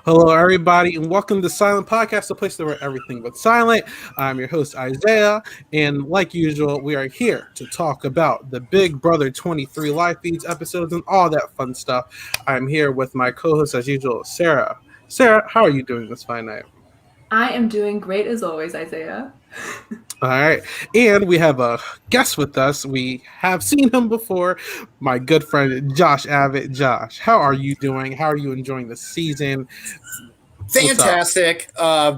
Hello, everybody, and welcome to Silent Podcast, the place where everything but silent. I'm your host, Isaiah, and like usual, we are here to talk about the Big Brother 23 live feeds episodes and all that fun stuff. I'm here with my co-host, as usual, Sarah. Sarah, how are you doing this fine night? I am doing great as always, Isaiah. All right, and we have a guest with us. We have seen him before, my good friend Josh Abbott. Josh, how are you doing? How are you enjoying the season? What's up? Fantastic.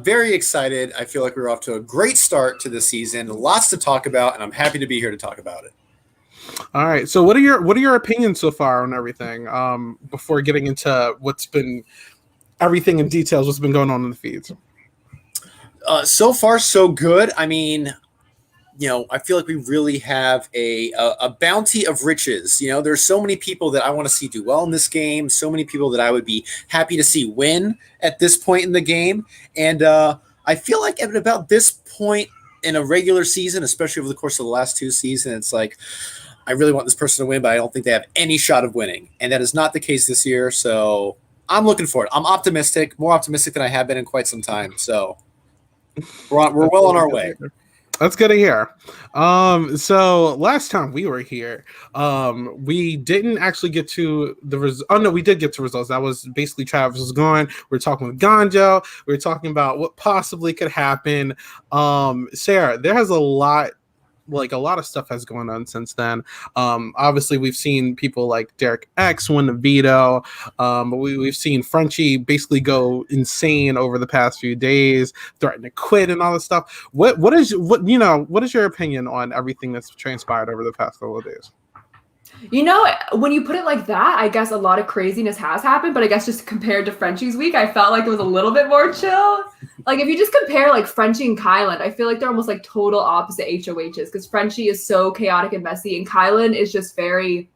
Very excited. I feel like we're off to a great start to the season. Lots to talk about, and I'm happy to be here to talk about it. All right. So what are your opinions so far on everything? Before getting into what's been everything in details, what's been going on in the feeds? So far, so good. I mean, I feel like we really have a bounty of riches. There's so many people that I want to see do well in this game. So many people that I would be happy to see win at this point in the game. And I feel like at about this point in a regular season, especially over the course of the last two seasons, it's like I really want this person to win, but I don't think they have any shot of winning. And that is not the case this year. So I'm looking for it. I'm optimistic, more optimistic than I have been in quite some time. So we're well on our way. That's good to hear. So last time we were here, we didn't actually get to the oh no, we did get to results. That was basically Travis was going. We were talking with Ganjo. We were talking about what possibly could happen. Sarah, there has a lot of stuff has gone on since then. Obviously, we've seen people like Derek X win the veto. But we've seen Frenchie basically go insane over the past few days, threaten to quit and all this stuff. What is your opinion on everything that's transpired over the past couple of days? When you put it like that, I guess a lot of craziness has happened, but I guess just compared to Frenchie's week, I felt like it was a little bit more chill. Like if you just compare like Frenchie and Kylan, I feel like they're almost like total opposite HOHs because Frenchie is so chaotic and messy and Kylan is just very,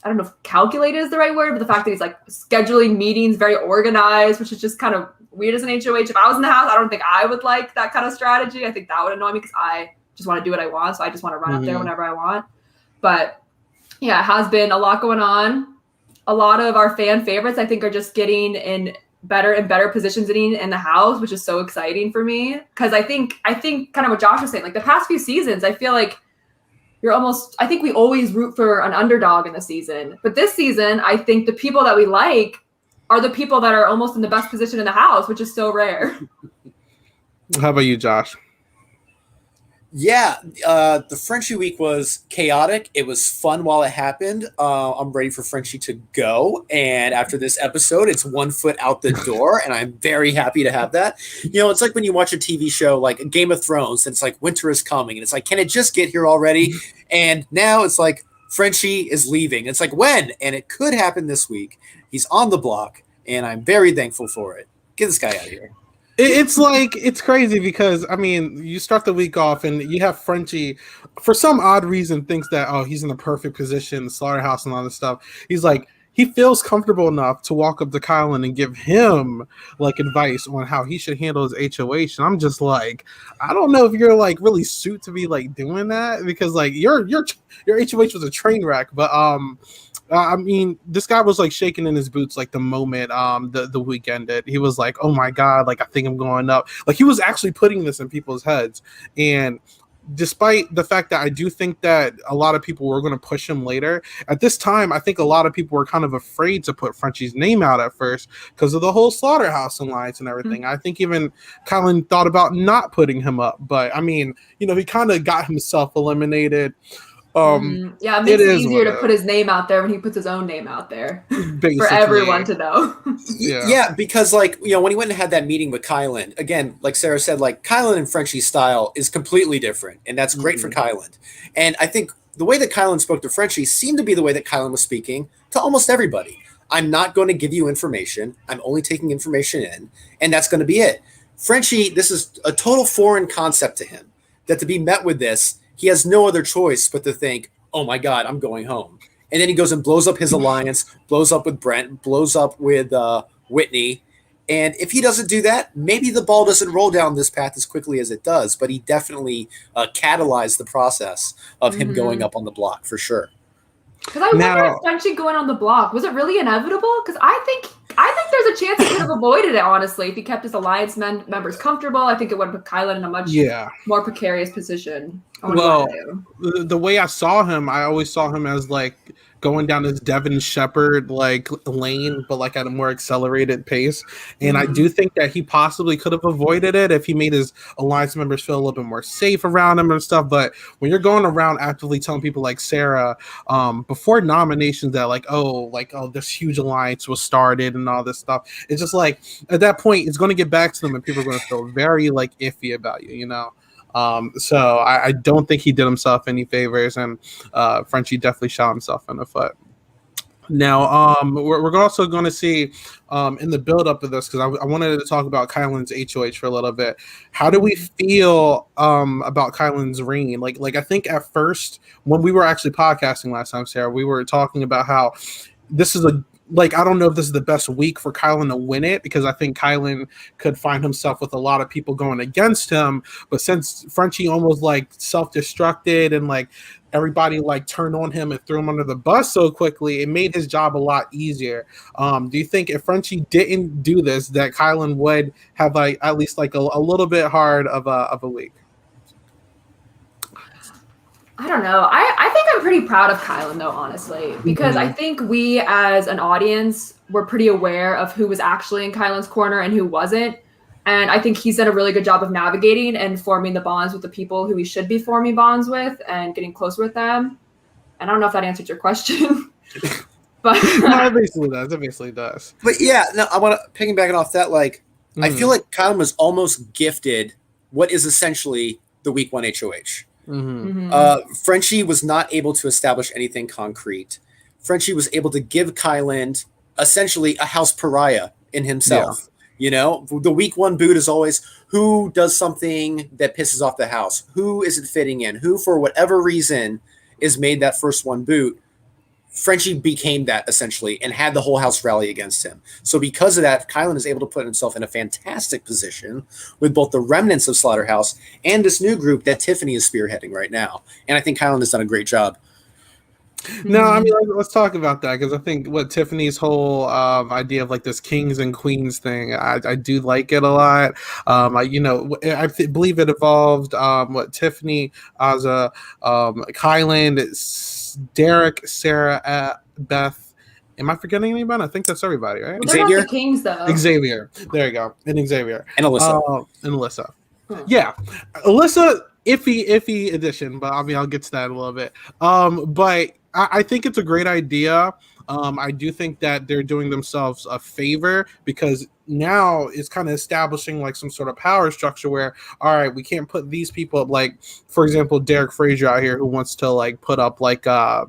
I don't know if calculated is the right word, but the fact that he's like scheduling meetings, very organized, which is just kind of weird as an HOH. If I was in the house, I don't think I would like that kind of strategy. I think that would annoy me because I just want to do what I want. So I just want to run up there whenever I want. But yeah, it has been a lot going on. A lot of our fan favorites, I think, are just getting in better and better positions in the house, which is so exciting for me. Because I think kind of what Josh was saying, like the past few seasons, I feel like I think we always root for an underdog in the season. But this season, I think the people that we like are the people that are almost in the best position in the house, which is so rare. How about you, Josh? Yeah, the Frenchie week was chaotic. It was fun while it happened. I'm ready for Frenchie to go. And after this episode, it's 1 foot out the door, and I'm very happy to have that. It's like when you watch a TV show like Game of Thrones, and it's like winter is coming, and it's like, can it just get here already? And now it's like Frenchie is leaving. It's like, when? And it could happen this week. He's on the block, and I'm very thankful for it. Get this guy out of here. It's crazy because I mean you start the week off and you have Frenchie for some odd reason thinks that he's in the perfect position, the slaughterhouse and all this stuff. He's like he feels comfortable enough to walk up to Kylan and give him like advice on how he should handle his HOH. And I'm just like, I don't know if you're like really suited to be like doing that because like your HOH was a train wreck, but I mean, this guy was like shaking in his boots like the moment the week ended. He was like, "Oh my god, like I think I'm going up." Like he was actually putting this in people's heads. And despite the fact that I do think that a lot of people were going to push him later, at this time, I think a lot of people were kind of afraid to put Frenchie's name out at first because of the whole slaughterhouse alliance and everything. Mm-hmm. I think even Kylan thought about not putting him up, but I mean, he kind of got himself eliminated. Yeah, it makes it easier to put his name out there when he puts his own name out there for everyone to know. Yeah, because like when he went and had that meeting with Kylan, again, like Sarah said, like Kylan and Frenchie's style is completely different, and that's great for Kylan. And I think the way that Kylan spoke to Frenchie seemed to be the way that Kylan was speaking to almost everybody. I'm not going to give you information. I'm only taking information in, and that's going to be it. Frenchie, this is a total foreign concept to him. That to be met with this, he has no other choice but to think, oh my God, I'm going home. And then he goes and blows up his alliance, blows up with Brent, blows up with Whitney. And if he doesn't do that, maybe the ball doesn't roll down this path as quickly as it does. But he definitely catalyzed the process of him going up on the block for sure. Because I wonder if Frenchie going on the block, was it really inevitable? Because I think there's a a chance he could have avoided it, honestly. If he kept his alliance members comfortable, I think it would have put Kylan in a much more precarious position. Well, the way I saw him, I always saw him as like going down this Devin Shepard like lane, but like at a more accelerated pace. And I do think that he possibly could have avoided it if he made his alliance members feel a little bit more safe around him and stuff. But when you're going around actively telling people like Sarah, before nominations that like, oh, this huge alliance was started and all this stuff, it's just like at that point it's going to get back to them and people are going to feel very like iffy about you, you know. So I don't think he did himself any favors, and Frenchie definitely shot himself in the foot. Now, we're also going to see in the build-up of this, because I wanted to talk about Kylan's HOH for a little bit. How do we feel about Kylan's reign? Like I think at first, when we were actually podcasting last time, Sarah, we were talking about how this is I don't know if this is the best week for Kylan to win it, because I think Kylan could find himself with a lot of people going against him. But since Frenchie almost like self-destructed and like everybody like turned on him and threw him under the bus so quickly, it made his job a lot easier. Do you think if Frenchie didn't do this, that Kylan would have like at least like a little bit hard of a week? I don't know. I think I'm pretty proud of Kylan, though, honestly, because I think we as an audience were pretty aware of who was actually in Kylan's corner and who wasn't. And I think he's done a really good job of navigating and forming the bonds with the people who he should be forming bonds with and getting closer with them. And I don't know if that answered your question. But no, it basically does. But yeah, no, I want to piggyback off that. Like, I feel like Kylan was almost gifted what is essentially the week 1 HOH. Frenchie was not able to establish anything concrete. Frenchie was able to give Kylan essentially a house pariah in himself. You know, the week 1 boot is always who does something that pisses off the house, who isn't fitting in, who for whatever reason is made that first 1 boot. Frenchie became that essentially and had the whole house rally against him. So because of that, Kylan is able to put himself in a fantastic position with both the remnants of Slaughterhouse and this new group that Tiffany is spearheading right now. And I think Kylan has done a great job. No, I mean, let's talk about that, because I think what Tiffany's whole idea of like this kings and queens thing, I do like it a lot. I believe it evolved what Tiffany, Azza, Kylan, Derek, Sarah, Beth. Am I forgetting anybody? I think that's everybody, right? Well, Xavier, the kings though. Xavier, there you go, and Xavier and Alyssa, Yeah, Alyssa. Iffy addition, but I mean I'll get to that in a little bit. But I think it's a great idea. I do think that they're doing themselves a favor, because now it's kind of establishing like some sort of power structure where, all right, we can't put these people up, like, for example, Derek Frazier out here who wants to like put up like a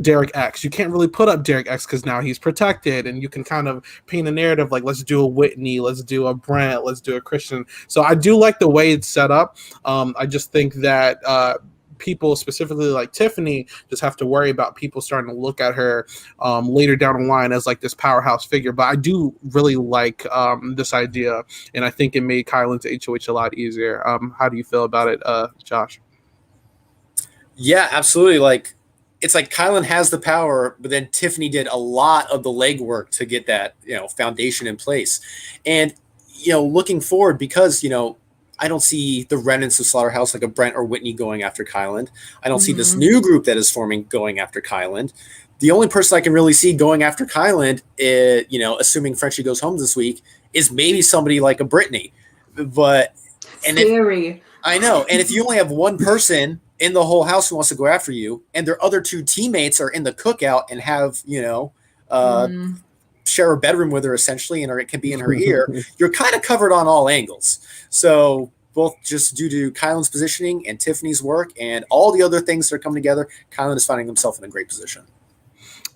Derek X. You can't really put up Derek X because now he's protected, and you can kind of paint a narrative like, let's do a Whitney, let's do a Brent, let's do a Christian. So I do like the way it's set up. I just think that people, specifically like Tiffany, just have to worry about people starting to look at her later down the line as like this powerhouse figure. But I do really like this idea, and I think it made Kylan's HOH a lot easier. How do you feel about it, Josh? Yeah, absolutely. Like, it's like Kylan has the power, but then Tiffany did a lot of the legwork to get that, foundation in place. And, looking forward, because, I don't see the remnants of Slaughterhouse like a Brent or Whitney going after Kylan. I don't see this new group that is forming going after Kylan. The only person I can really see going after Kylan, assuming Frenchie goes home this week, is maybe somebody like a Brittany. But scary. I know. And if you only have one person in the whole house who wants to go after you, and their other 2 teammates are in the cookout and have, share a bedroom with her essentially, and it can be in her ear, you're kind of covered on all angles. So both just due to Kylan's positioning and Tiffany's work and all the other things that are coming together, Kylan is finding himself in a great position.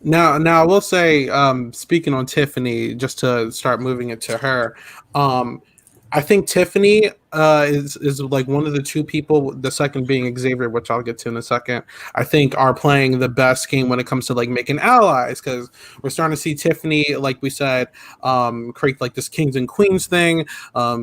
Now I will say, speaking on Tiffany, just to start moving it to her, I think Tiffany is like one of the two people, the second being Xavier, which I'll get to in a second, I think are playing the best game when it comes to like making allies, because we're starting to see Tiffany, like we said, create like this kings and queens thing.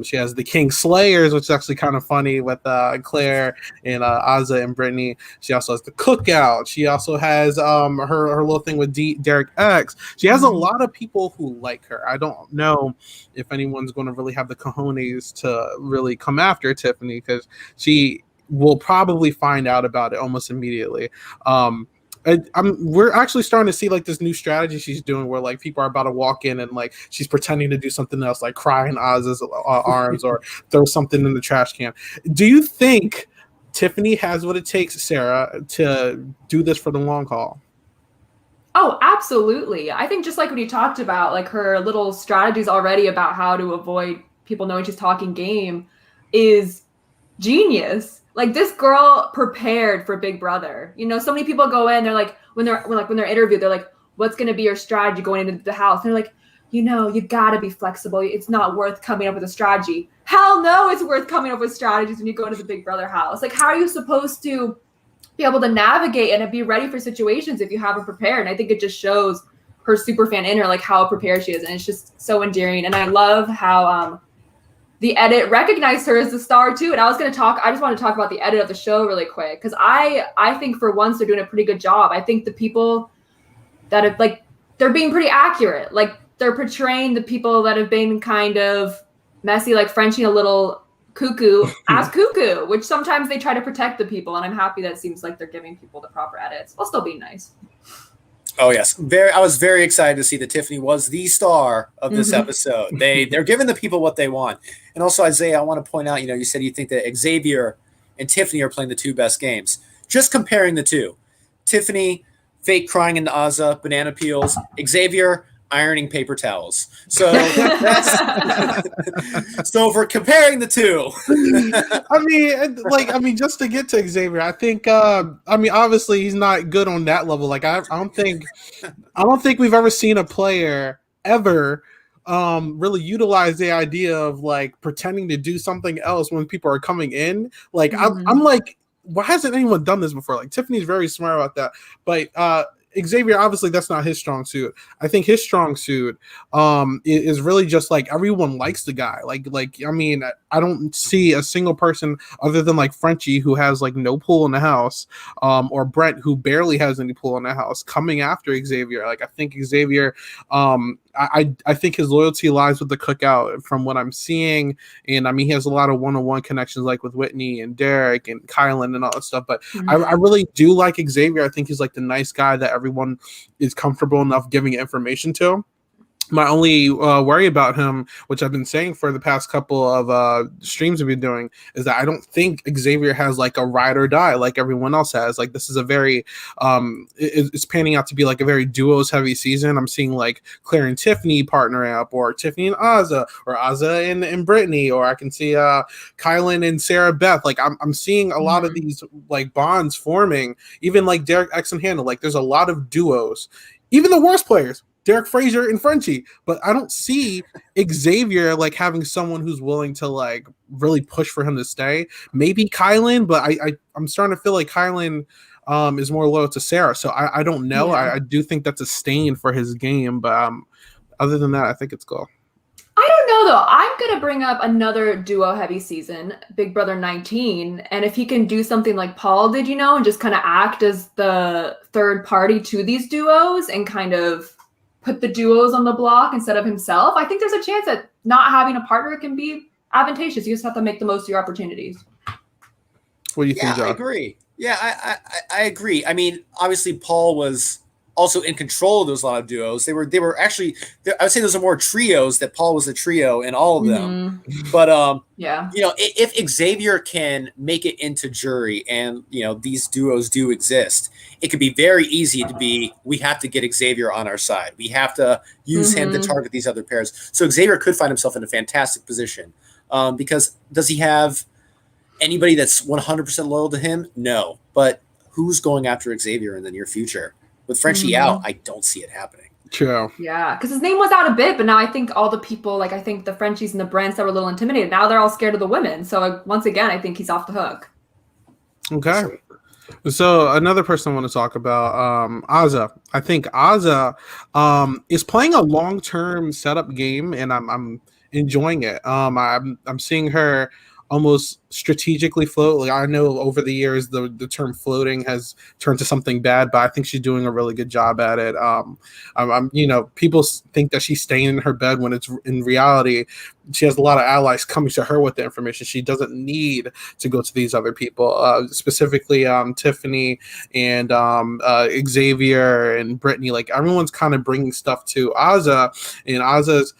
She has the King Slayers, which is actually kind of funny with Claire and Azza and Brittany. She also has the cookout. She also has her little thing with Derek X. She has a lot of people who like her. I don't know if anyone's going to really have the cojones to really come after Tiffany, because she will probably find out about it almost immediately. We're actually starting to see like this new strategy she's doing, where like people are about to walk in and like she's pretending to do something else, like cry in Oz's arms or throw something in the trash can. Do you think Tiffany has what it takes, Sarah, to do this for the long haul? Oh, absolutely. I think just like when you talked about like her little strategies already about how to avoid people knowing she's talking game is genius. Like this girl prepared for Big Brother. You know, so many people go in, they're like when they're interviewed, they're like, what's gonna be your strategy going into the house? And they're like, you know, you gotta be flexible. It's not worth coming up with a strategy. Hell no, it's worth coming up with strategies when you go into the Big Brother house. Like, how are you supposed to be able to navigate and be ready for situations if you haven't prepared? And I think it just shows her super fan in her, like how prepared she is. And it's just so endearing. And I love how the edit recognized her as the star too. And I just want to talk about the edit of the show really quick, because I think for once they're doing a pretty good job. I think the people that have like, they're being pretty accurate. Like they're portraying the people that have been kind of messy, like Frenchie a little cuckoo as cuckoo, which sometimes they try to protect the people. And I'm happy that it seems like they're giving people the proper edits while still being nice. Oh yes, I was very excited to see that Tiffany was the star of this episode. They're giving the people what they want. And also, Isaiah, I want to point out, you said you think that Xavier and Tiffany are playing the two best games. Just comparing the two. Tiffany, fake crying into Azza, banana peels. Xavier, ironing paper towels. So so if we're comparing the two. I mean, just to get to Xavier, I think obviously he's not good on that level. Like I don't think we've ever seen a player ever really utilize the idea of like pretending to do something else when people are coming in. Like I'm like, why hasn't anyone done this before? Like Tiffany's very smart about that, but Xavier, obviously that's not his strong suit. I think his strong suit is really just like everyone likes the guy. Like I mean, I don't see a single person other than like Frenchie, who has like no pool in the house, or Brent, who barely has any pool in the house, coming after Xavier. Like I think Xavier, I think his loyalty lies with the cookout from what I'm seeing. And I mean, he has a lot of one-on-one connections like with Whitney and Derek and Kylan and all that stuff. But I really do like Xavier. I think he's like the nice guy that everyone is comfortable enough giving information to. My only worry about him, which I've been saying for the past couple of streams we've been doing, is that I don't think Xavier has like a ride or die like everyone else has. Like this is a very, it's panning out to be like a very duos heavy season. I'm seeing like Claire and Tiffany partnering up, or Tiffany and Azza, or Azza and Brittany, or I can see Kylan and Sarah Beth. Like I'm seeing a lot of these like bonds forming, even like Derek X and Hannah. Like there's a lot of duos, even the worst players, Derek Frazier and Frenchie, but I don't see Xavier like having someone who's willing to like really push for him to stay. Maybe Kylan, but I'm starting to feel like Kylan is more loyal to Sarah. So I don't know. Yeah. I do think that's a stain for his game, but other than that, I think it's cool. I don't know though. I'm gonna bring up another duo heavy season, Big Brother 19, and if he can do something like Paul did, and just kind of act as the third party to these duos and kind of put the duos on the block instead of himself, I think there's a chance that not having a partner can be advantageous. You just have to make the most of your opportunities. What do you think, John? I agree. Yeah, I agree. I mean, obviously Paul was also in control of those lot of duos. They were actually, I would say those are more trios, that Paul was a trio in all of them. But yeah, if Xavier can make it into jury and these duos do exist, it could be very easy to be, we have to get Xavier on our side. We have to use him to target these other pairs. So Xavier could find himself in a fantastic position. Because does he have anybody that's 100% loyal to him? No. But who's going after Xavier in the near future? With Frenchie out, I don't see it happening. True. Yeah, because his name was out a bit, but now I think all the people, like I think the Frenchies and the Brents that were a little intimidated, now they're all scared of the women. So once again, I think he's off the hook. Okay. Sure. So another person I want to talk about, Azza. I think Azza is playing a long-term setup game, and I'm enjoying it. I'm seeing her almost strategically float. Like, I know over the years the term floating has turned to something bad, but I think she's doing a really good job at it. People think that she's staying in her bed when it's in reality she has a lot of allies coming to her with the information. She doesn't need to go to these other people, specifically Tiffany and Xavier and Brittany. Like, everyone's kind of bringing stuff to Azza, and Azza's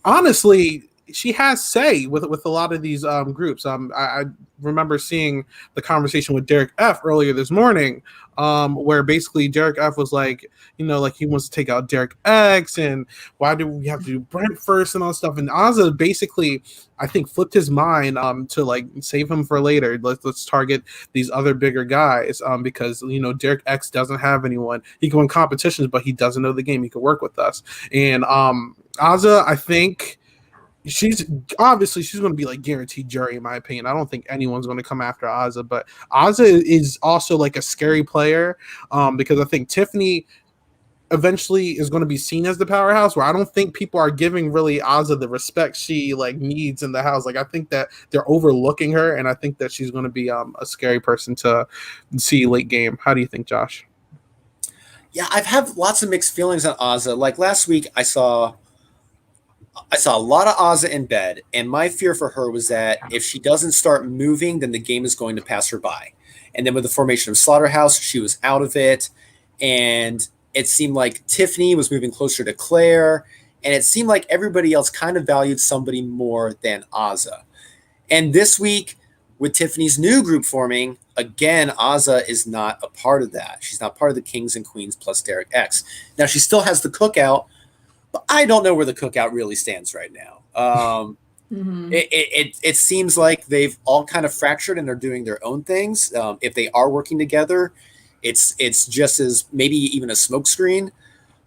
honestly, she has say with a lot of these groups. I remember seeing the conversation with Derek F earlier this morning, where basically Derek F was like, like he wants to take out Derek X, and why do we have to do Brent first and all that stuff. And Azza basically, I think, flipped his mind to like save him for later. Let's target these other bigger guys because Derek X doesn't have anyone. He can win competitions, but he doesn't know the game. He can work with us. And Azza, I think she's going to be like guaranteed jury in my opinion. I don't think anyone's going to come after Azza, but Azza is also like a scary player because I think Tiffany eventually is going to be seen as the powerhouse, where I don't think people are giving really Azza the respect she like needs in the house. Like, I think that they're overlooking her, and I think that she's going to be a scary person to see late game. How do you think, Josh? Yeah, I've had lots of mixed feelings on Azza. Like last week, I saw a lot of Azza in bed, and my fear for her was that if she doesn't start moving, then the game is going to pass her by. And then with the formation of Slaughterhouse, she was out of it, and it seemed like Tiffany was moving closer to Claire, and it seemed like everybody else kind of valued somebody more than Azza. And this week, with Tiffany's new group forming, again, Azza is not a part of that. She's not part of the Kings and Queens plus Derek X. Now, she still has the cookout, but I don't know where the cookout really stands right now. It seems like they've all kind of fractured and are doing their own things. If they are working together, it's just as maybe even a smokescreen.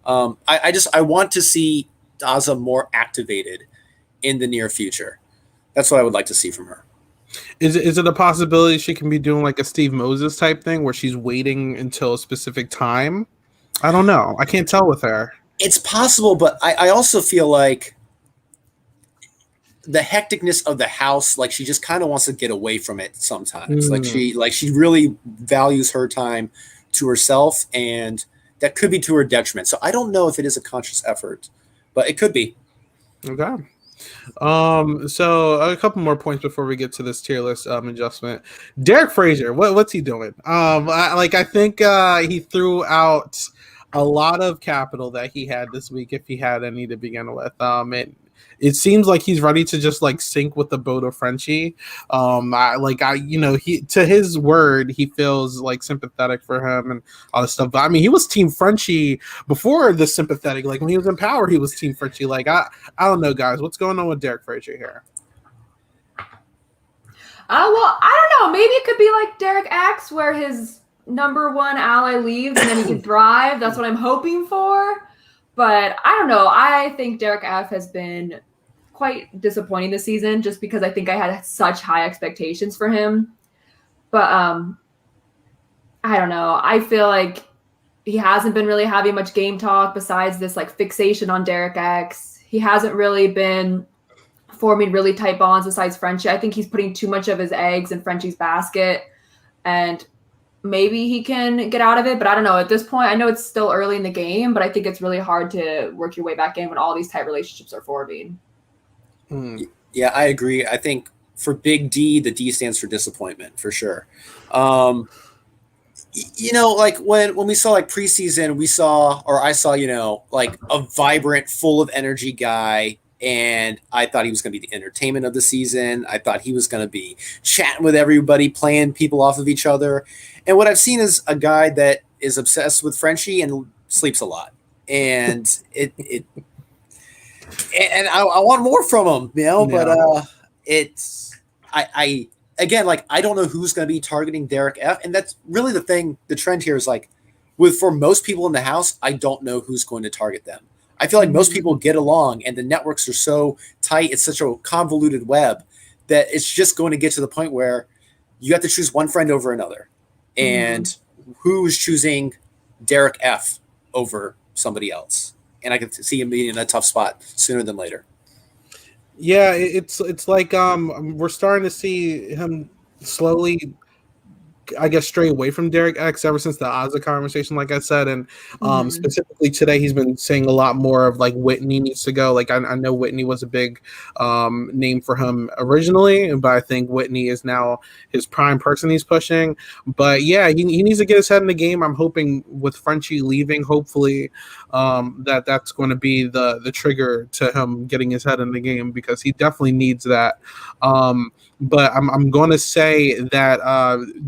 I want to see Azza more activated in the near future. That's what I would like to see from her. Is it a possibility she can be doing like a Steve Moses type thing where she's waiting until a specific time? I don't know. I can't tell with her. It's possible, but I also feel like the hecticness of the house, like she just kind of wants to get away from it sometimes. Like she really values her time to herself, and that could be to her detriment. So I don't know if it is a conscious effort, but it could be. Okay. So a couple more points before we get to this tier list adjustment. Derek Frazier, what's he doing? I think he threw out a lot of capital that he had this week, if he had any to begin with. It seems like he's ready to just like sink with the boat of Frenchie. He, to his word, he feels like sympathetic for him and all this stuff. But I mean, he was Team Frenchie before the sympathetic. Like when he was in power, he was Team Frenchie. Like I don't know, guys, what's going on with Derek Frazier here? Well, I don't know. Maybe it could be like Derek X, where his number one ally leaves and then he can thrive. That's what I'm hoping for. But I don't know. I think Derek F has been quite disappointing this season just because I think I had such high expectations for him. But I don't know. I feel like he hasn't been really having much game talk besides this like fixation on Derek X. He hasn't really been forming really tight bonds besides Frenchie. I think he's putting too much of his eggs in Frenchie's basket, and maybe he can get out of it, but I don't know. At this point, I know it's still early in the game, but I think it's really hard to work your way back in when all these tight relationships are forming. Yeah, I agree. I think for Big D, the D stands for disappointment for sure. Like when we saw like preseason, I saw, like a vibrant, full of energy guy. And I thought he was going to be the entertainment of the season. I thought he was going to be chatting with everybody, playing people off of each other. And what I've seen is a guy that is obsessed with Frenchie and sleeps a lot. And I want more from him, but I don't know who's going to be targeting Derek F. And that's really the thing. The trend here is like for most people in the house, I don't know who's going to target them. I feel like most people get along, and the networks are so tight. It's such a convoluted web that it's just going to get to the point where you have to choose one friend over another. And who's choosing Derek F over somebody else? And I can see him being in a tough spot sooner than later. Yeah, it's like we're starting to see him slowly, I guess, stray away from Derek X ever since the Ozzy conversation, like I said, and specifically today, he's been saying a lot more of like Whitney needs to go. Like I know Whitney was a big name for him originally, but I think Whitney is now his prime person he's pushing. But yeah, he needs to get his head in the game. I'm hoping with Frenchie leaving, hopefully that's going to be the trigger to him getting his head in the game, because he definitely needs that. But I'm going to say that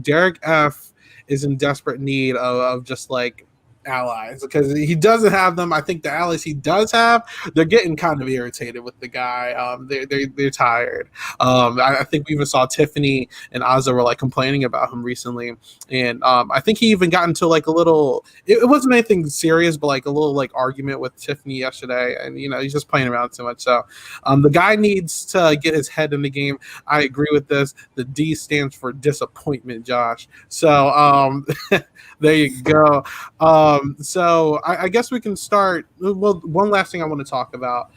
Derek F is in desperate need of just like allies, because he doesn't have them. I think the allies he does have, they're getting kind of irritated with the guy. They're tired. I think we even saw Tiffany and Ozzy were like complaining about him recently, and I think he even got into like a little. It wasn't anything serious, but like a little like argument with Tiffany yesterday, and he's just playing around too much. So the guy needs to get his head in the game. I agree with this. The D stands for disappointment, Josh. So there you go. So I guess we can start. Well, one last thing I want to talk about.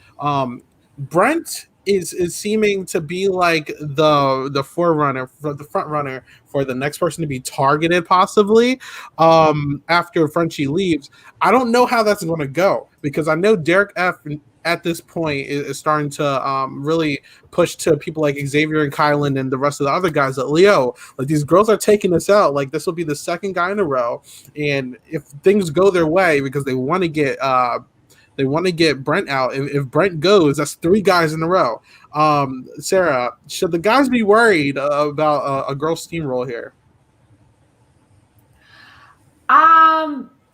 Brent is seeming to be like the forerunner, for the front runner for the next person to be targeted, possibly after Frenchie leaves. I don't know how that's going to go, because I know Derek F at this point is starting to really push to people like Xavier and Kylan and the rest of the other guys at Leo. Like, these girls are taking us out. Like, this will be the second guy in a row, and if things go their way, because they want to get Brent out. If Brent goes, that's 3 guys in a row. Sarah, should the guys be worried about a girl steamroll here?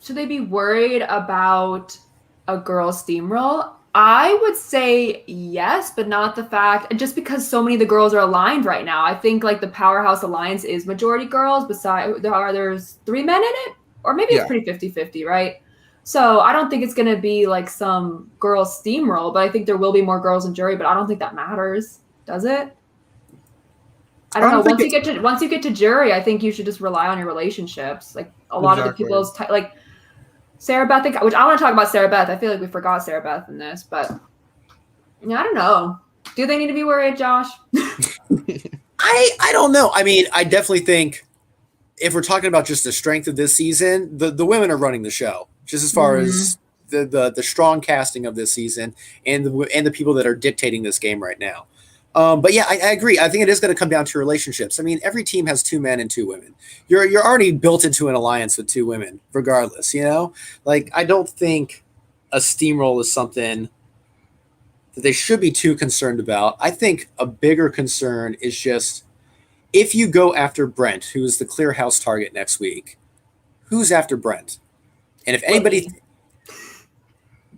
Should they be worried about a girl steamroll? I would say yes, but not the fact, just because so many of the girls are aligned right now. I think like the Powerhouse Alliance is majority girls. Besides, there's 3 men in it, or maybe it's pretty 50-50, right? So I don't think it's going to be like some girl steamroll, but I think there will be more girls in jury, but I don't think that matters. Does it? I don't know. Once you get to jury, I think you should just rely on your relationships. Like a lot of the people's like Sarah Beth, which I want to talk about Sarah Beth. I feel like we forgot Sarah Beth in this, but I don't know. Do they need to be worried, Josh? I don't know. I mean, I definitely think if we're talking about just the strength of this season, the women are running the show, just as far as the strong casting of this season and the people that are dictating this game right now. But yeah, I agree. I think it is going to come down to relationships. I mean, every team has 2 men and 2 women. You're already built into an alliance with 2 women, regardless. Like, I don't think a steamroll is something that they should be too concerned about. I think a bigger concern is just if you go after Brent, who is the clear house target next week, who's after Brent? And if anybody.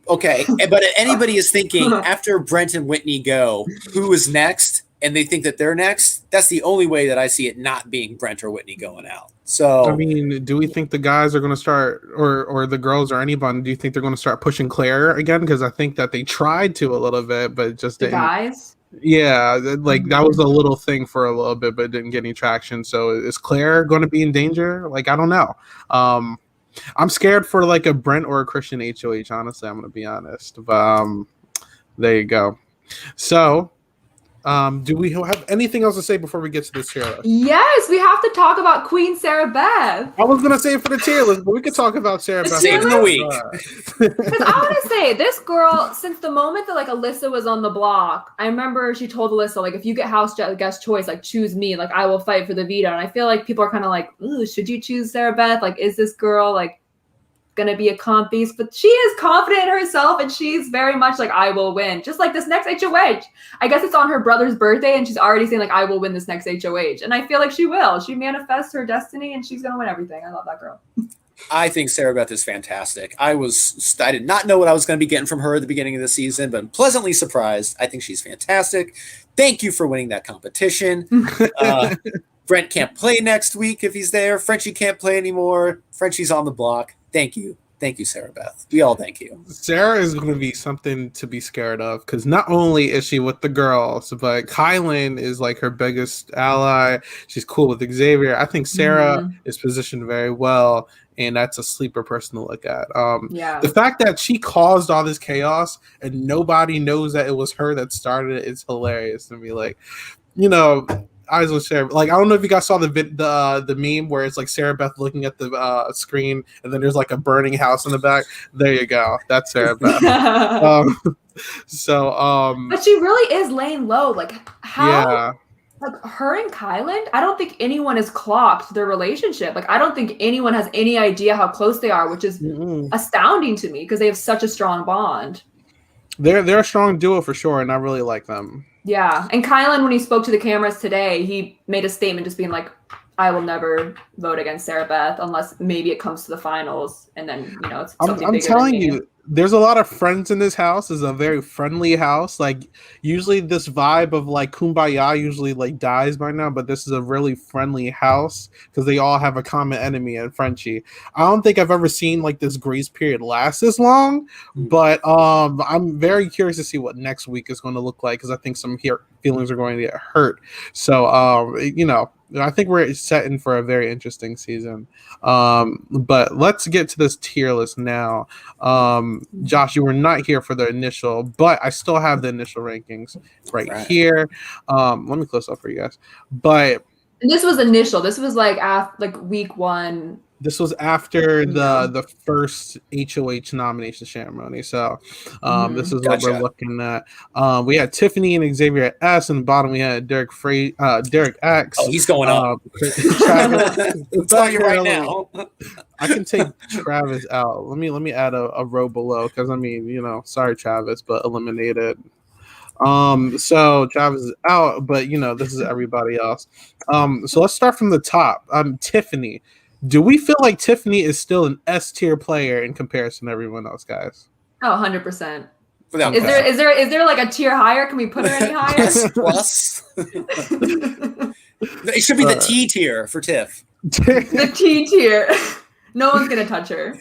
Okay, but if anybody is thinking after Brent and Whitney go, who is next, and they think that they're next, that's the only way that I see it not being Brent or Whitney going out. So, I mean, do we think the guys are going to start, or the girls or anybody, do you think they're going to start pushing Claire again? Because I think that they tried to a little bit, but it just didn't. Guys? Yeah, like that was a little thing for a little bit, but it didn't get any traction. So is Claire going to be in danger? Like, I don't know. I'm scared for like a Brent or a Christian HOH. Honestly, I'm going to be honest. But there you go. So, do we have anything else to say before we get to this tier list? Yes, we have to talk about Queen Sarah Beth. I was going to say it for the tier list, but we could talk about Sarah Beth. Saving the week. Because I want to say, this girl, since the moment that like Alyssa was on the block, I remember she told Alyssa, like, if you get house guest choice, like, choose me, like, I will fight for the veto. And I feel like people are kind of like, ooh, should you choose Sarah Beth? Like, is this girl like gonna be a comp beast? But she is confident in herself, and she's very much like, I will win. Just like this next HOH. I guess it's on her brother's birthday, and she's already saying like, I will win this next HOH. And I feel like she will. She manifests her destiny, and she's gonna win everything. I love that girl. I think Sarah Beth is fantastic. I did not know what I was going to be getting from her at the beginning of the season, but I'm pleasantly surprised. I think she's fantastic. Thank you for winning that competition. Brent can't play next week if he's there. Frenchie can't play anymore. Frenchie's on the block. Thank you. Thank you, Sarah Beth. We all thank you. Sarah is going to be something to be scared of because not only is she with the girls, but Kylan is like her biggest ally. She's cool with Xavier. I think Sarah is positioned very well, and that's a sleeper person to look at. Yeah. The fact that she caused all this chaos and nobody knows that it was her that started it is hilarious to me. Like, eyes will share. Like, I don't know if you guys saw the meme where it's like Sarah Beth looking at the screen, and then there's like a burning house in the back. There you go. That's Sarah Beth. But she really is laying low. Like, how? Yeah. Like, her and Kylan, I don't think anyone has clocked their relationship. Like, I don't think anyone has any idea how close they are, which is astounding to me because they have such a strong bond. They're a strong duo for sure, and I really like them. Yeah, and Kylan, when he spoke to the cameras today, he made a statement just being like, I will never vote against Sarah Beth unless maybe it comes to the finals, and then, it's something I'm bigger telling than me. you, there's a lot of friends in this house. It's a very friendly house. Like, usually this vibe of like kumbaya usually like dies by now, but this is a really friendly house because they all have a common enemy in Frenchie. I don't think I've ever seen like this grace period last this long, but I'm very curious to see what next week is going to look like because I think some feelings are going to get hurt. So I think we're setting for a very interesting season. But let's get to this tier list now. Josh, you were not here for the initial, but I still have the initial rankings right here. Let me close up for you guys. But and this was initial. This was like week 1. This was after the first HOH nomination ceremony. So this is what we're looking at. We had Tiffany and Xavier at S, and the bottom we had Derek X. Oh, he's going up. I'm telling you right now. I can take Travis out. Let me add a row below because sorry Travis, but eliminated. So Travis is out, but this is everybody else. So let's start from the top. Tiffany. Do we feel like Tiffany is still an S tier player in comparison to everyone else, guys? Oh, 100%. Is Is there like a tier higher? Can we put her any higher? plus? It should be the T tier for Tiff. The T tier. No one's gonna touch her.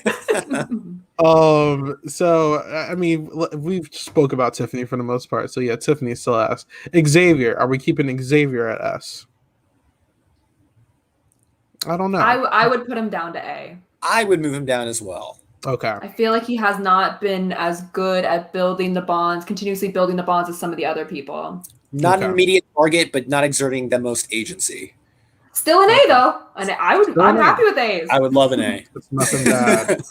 So I mean, we've spoke about Tiffany for the most part. So yeah, Tiffany still S. Xavier, are we keeping Xavier at S? I don't know. I would put him down to A. I would move him down as well. Okay. I feel like he has not been as good at continuously building the bonds as some of the other people. Not an immediate target, but not exerting the most agency. Still an A though, and I'm happy with A's. I would love an A. It's nothing bad.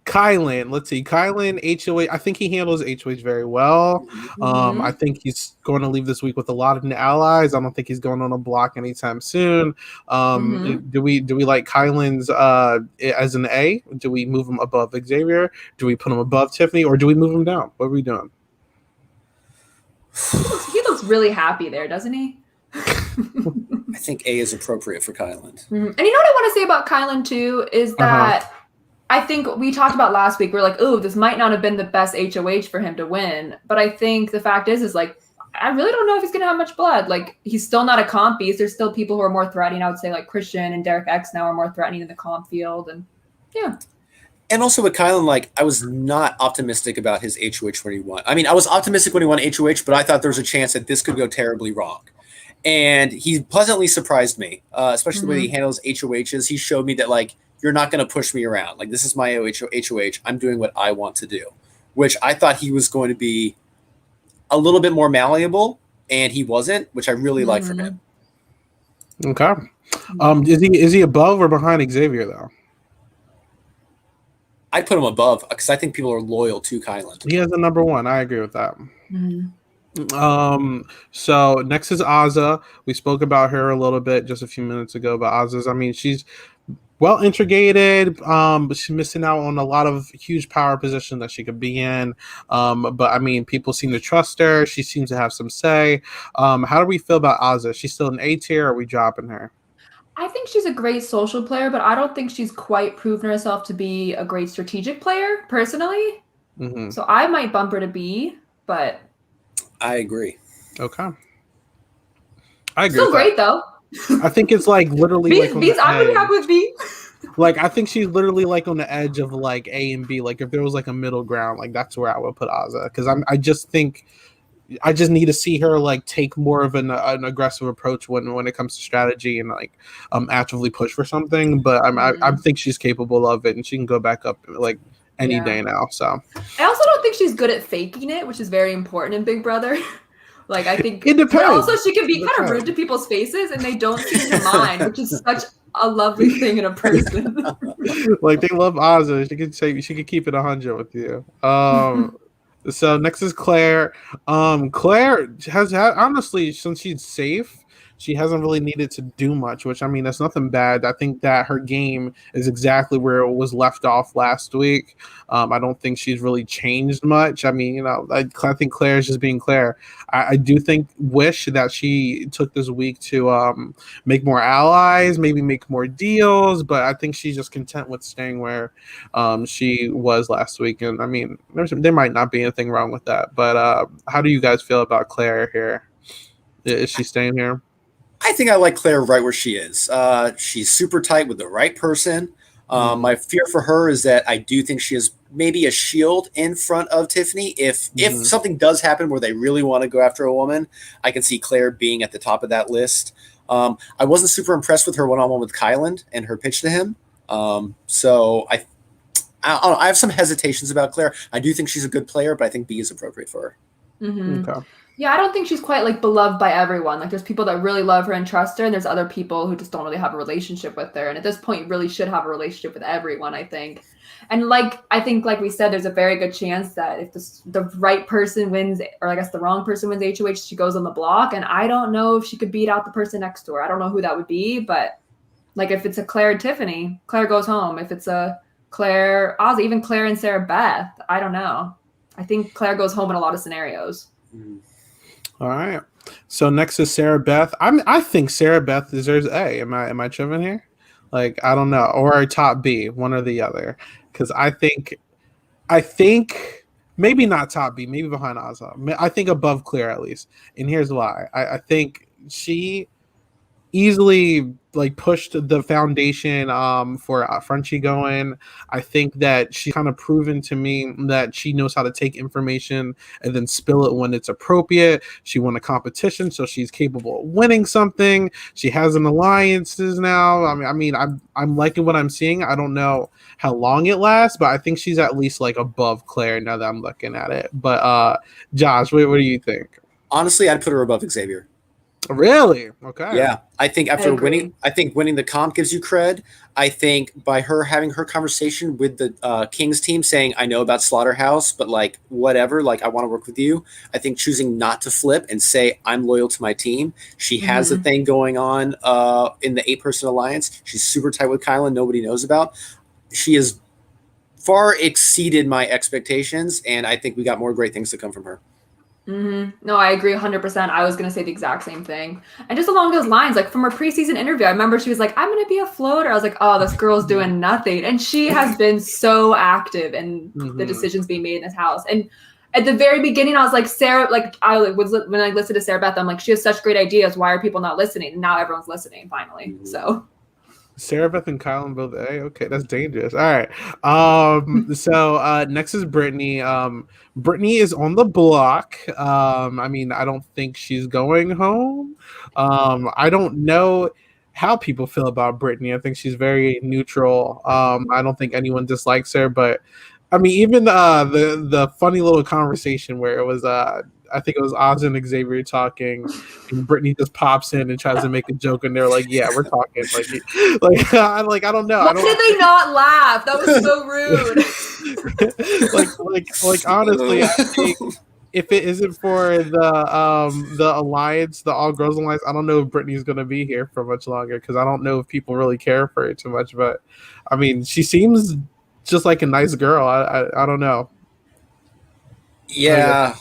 Kylan, let's see. Kylan, HOH. I think he handles HOH very well. I think he's going to leave this week with a lot of new allies. I don't think he's going on a block anytime soon. Do we like Kylan's as an A? Do we move him above Xavier? Do we put him above Tiffany, or do we move him down? What are we doing? He looks really happy there, doesn't he? I think A is appropriate for Kylan. And you know what I want to say about Kylan too is that I think we talked about last week. We're like, oh, this might not have been the best HOH for him to win. But I think the fact is like, I really don't know if he's going to have much blood. Like, he's still not a comp beast. There's still people who are more threatening. I would say like Christian and Derek X now are more threatening in the comp field. And yeah. And also with Kylan, like, I was not optimistic about his HOH when he won. I mean, I was optimistic when he won HOH, but I thought there was a chance that this could go terribly wrong. And he pleasantly surprised me, especially the way he handles HOHs. He showed me that, like, you're not going to push me around. Like, this is my HOH. I'm doing what I want to do, which I thought he was going to be a little bit more malleable, and he wasn't, which I really like from him. Okay. Is he above or behind Xavier, though? I'd put him above because I think people are loyal to Kylan. He has a number 1. I agree with that. So next is Azah. We spoke about her a little bit just a few minutes ago, but Azah's, I mean, she's well integrated, but she's missing out on a lot of huge power position that she could be in. But I mean, people seem to trust her. She seems to have some say. How do we feel about Azah? She's still an A tier, or are we dropping her? I think she's a great social player, but I don't think she's quite proven herself to be a great strategic player, personally. So I might bump her to B, but I agree. Okay. I agree. Still great, though. I think it's like literally B's, I'm pretty happy with B. Like I think she's literally like on the edge of like A and B. Like if there was like a middle ground, like that's where I would put Ozzy because I just think I just need to see her like take more of an aggressive approach when it comes to strategy and like actively push for something. But I think she's capable of it and she can go back up like any day now. So I also don't think she's good at faking it, which is very important in Big Brother. Like I think it depends. But also she can be kind of rude to people's faces and they don't seem to mind, which is such a lovely thing in a person. Like they love Ozzy. She could keep it 100 with you. So next is Claire. Claire has had honestly since she's safe, she hasn't really needed to do much. Which I mean, that's nothing bad. I think that her game is exactly where it was left off last week. I don't think she's really changed much. I mean, I think Claire is just being Claire. I do wish that she took this week to make more allies, maybe make more deals. But I think she's just content with staying where she was last week. And I mean, there might not be anything wrong with that. But how do you guys feel about Claire here? Is she staying here? I think I like Claire right where she is. She's super tight with the right person. My fear for her is that I do think she is maybe a shield in front of Tiffany. If something does happen where they really want to go after a woman, I can see Claire being at the top of that list. I wasn't super impressed with her one-on-one with Kyland and her pitch to him. So I don't know, I have some hesitations about Claire. I do think she's a good player, but I think B is appropriate for her. Okay. Yeah, I don't think she's quite like beloved by everyone. Like there's people that really love her and trust her, and there's other people who just don't really have a relationship with her. And at this point, you really should have a relationship with everyone, I think. And I think like we said, there's a very good chance that if the right person wins, or I guess the wrong person wins HOH, she goes on the block. And I don't know if she could beat out the person next to her. I don't know who that would be, but like if it's a Claire and Tiffany, Claire goes home. If it's a Claire, Ozzy, even Claire and Sarah Beth, I don't know. I think Claire goes home in a lot of scenarios. All right. So next is Sarah Beth. I think Sarah Beth deserves A. Am I tripping here? Like I don't know, or a top B, one or the other. Because I think maybe not top B, maybe behind Ozzy. I think above Claire at least. And here's why. I think she easily like pushed the foundation for Frenchie going. I think that she's kind of proven to me that she knows how to take information and then spill it when it's appropriate. She won a competition, so she's capable of winning something. She has an alliances now. I'm liking what I'm seeing. I don't know how long it lasts, but I think she's at least like above Claire now that I'm looking at it. But Josh, what do you think? Honestly, I'd put her above Xavier. Really? Okay. Yeah, I think after winning the comp gives you cred. I think by her having her conversation with the Kings team saying, I know about Slaughterhouse, but like whatever, like I want to work with you. I think choosing not to flip and say I'm loyal to my team. She has a thing going on in the 8-person alliance. She's super tight with Kylan, nobody knows about. She has far exceeded my expectations, and I think we got more great things to come from her. No, I agree 100%. I was going to say the exact same thing. And just along those lines, like from her preseason interview, I remember she was like, I'm going to be a floater. I was like, oh, this girl's doing nothing. And she has been so active in the decisions being made in this house. And at the very beginning, I was like, Sarah, like when I listened to Sarah Beth, I'm like, she has such great ideas. Why are people not listening? And now everyone's listening finally. So Sarah Beth and Kylan both A. Okay, that's dangerous. All right. So next is Brittany. Brittany is on the block. I mean, I don't think she's going home. I don't know how people feel about Brittany. I think she's very neutral. I don't think anyone dislikes her, but I mean, even the funny little conversation where it was I think it was Oz and Xavier talking, and Brittany just pops in and tries to make a joke, and they're like, "Yeah, we're talking." I don't know. Why did they not laugh? That was so rude. Honestly, I think if it isn't for the alliance, the all girls alliance, I don't know if Brittany's gonna be here for much longer because I don't know if people really care for her too much. But I mean, she seems just like a nice girl. I don't know. Yeah.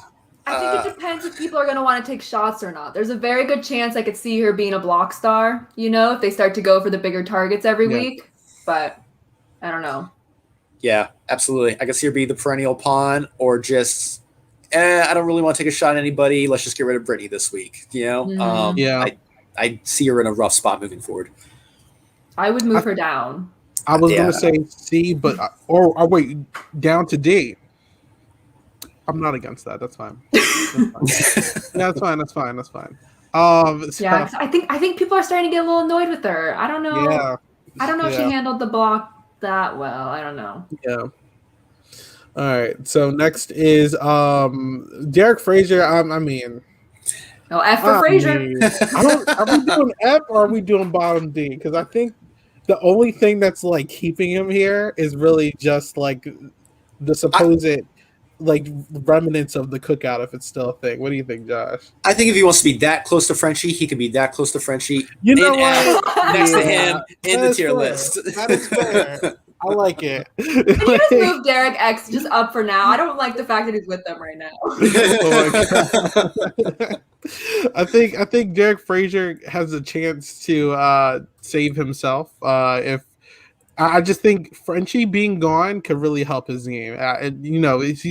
I think it depends if people are going to want to take shots or not. There's a very good chance I could see her being a block star, if they start to go for the bigger targets every week. But I don't know. Yeah, absolutely. I could see her be the perennial pawn or just, I don't really want to take a shot at anybody. Let's just get rid of Brittany this week. I see her in a rough spot moving forward. I would move her down. I was Yeah. gonna say C, but or wait, down to D. I'm not against that. That's fine. That's fine. That's fine. That's fine. So, Yeah, 'cause I think people are starting to get a little annoyed with her. I don't know. yeah, I don't know if she yeah, handled the block that well. I don't know. yeah. All right. So next is Derek Frazier. I mean, No, F for Frazier. I don't. Are we doing F or are we doing bottom D? Because I think the only thing that's like keeping him here is really just like the supposed like remnants of the cookout, if it's still a thing. What do you think, Josh? I think if he wants to be that close to Frenchie, he can be that close to Frenchie. You know in what? F, next to Yeah, him in that the is tier fair. list. That is fair. I like it. Can you just move Derek X just up for now? I don't like the fact that he's with them right now. Oh my God. I think Derek Frazier has a chance to save himself. If I just think Frenchie being gone could really help his game.